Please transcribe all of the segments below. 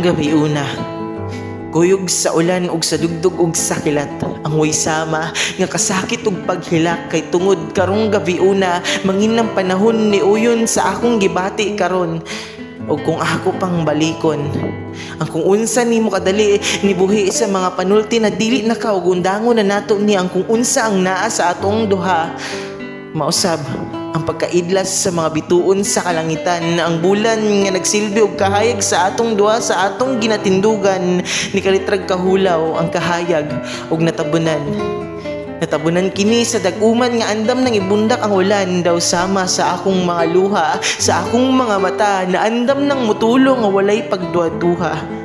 gabi una, kuyog sa ulan ug sa dugdog ug sa kilat, ang way sama nga kasakit ug paghilak kay tungod karong gabi una, mangin ng panahon ni uyon sa akong gibati karon. O kung ako pang balikon, ang kung unsa nimo kadali nibuhi sa mga panulti na dili na ka ug undangon na nato ni ang kung unsa ang naa sa atong duha. Mausab ang pagkaidlas sa mga bituon sa kalangitan na ang bulan nga nagsilbi og kahayag sa atong duha sa atong ginatindugan ni kalitrag kahulaw ang kahayag og natabunan kini sa dag-uman nga andam nang ibundak ang ulan daw sama sa akong mga luha sa akong mga mata na andam nang mutulong nga walay pagduha-duha.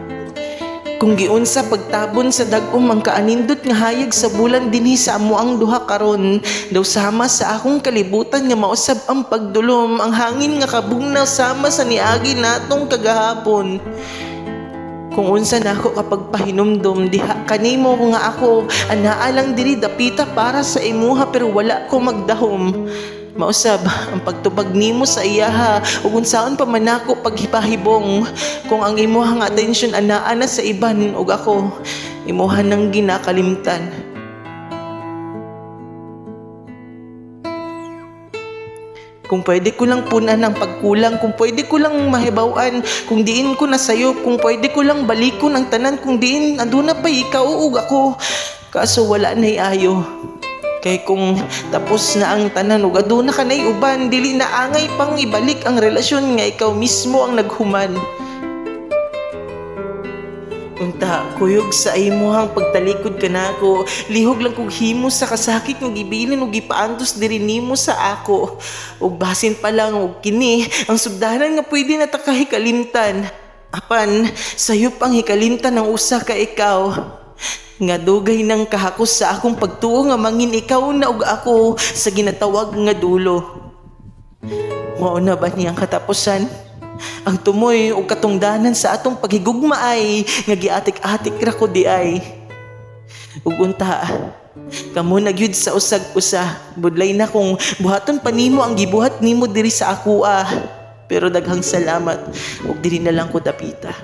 Kung giunsa pagtabon sa dag-um ang kaanindot nga hayag sa bulan dinhi sa amo ang duha karon daw sama sa akong kalibutan nga mausab ang pagdulom ang hangin nga kabugnaw sama sa niagi natong kagahapon. Kung unsa nako kapag pahinumdom diha kanimo nga ako anaa lang diri dapita para sa imuha pero wala ko magdahom. Mausab ang pagtubag nimo sa iyaha ug unsaon pa man nako paghipahibong kung ang imuhang atensyon anaa na sa iban ug ako imuha nang ginakalimtan. Kung pwede ko lang punan ang pagkulang, kung pwede ko lang mahibawan, kung diin ko na sayo, kung pwede ko lang balikon ang tanan, kung diin anduna pa ikaw ug ako. Kaso wala na'y ayo. Kay kung tapos na ang tanan ug aduna ka na'y uban, dili na angay pang ibalik ang relasyon nga ikaw mismo ang naghuman. Unta, kuyog sa imuhang pagtalikod ka nako, lihog lang kog himo sa kasakit nga gibilin ug gipaantos diri nimo sa ako. Ug basin pa lang og kini ang sugdanan nga pwede na ta kahikalimtan. Apan sayop ang hikalimtan ng usa ka ikaw. Nga dugay nang kahakos sa akong pagtuo nga mangin ikaw na ug ako sa ginatawag nga dulo. Mao na ba niyang katapusan? Ang tumoy o katungdanan sa atong paghigugma ay nga giatik-atik ra ko di ay. Ug unta, kamo nagyud sa usag-usa, budlay na kung buhaton pa nimo ang gibuhat nimo diri sa ako Pero daghang salamat ug diri na lang ko dapita.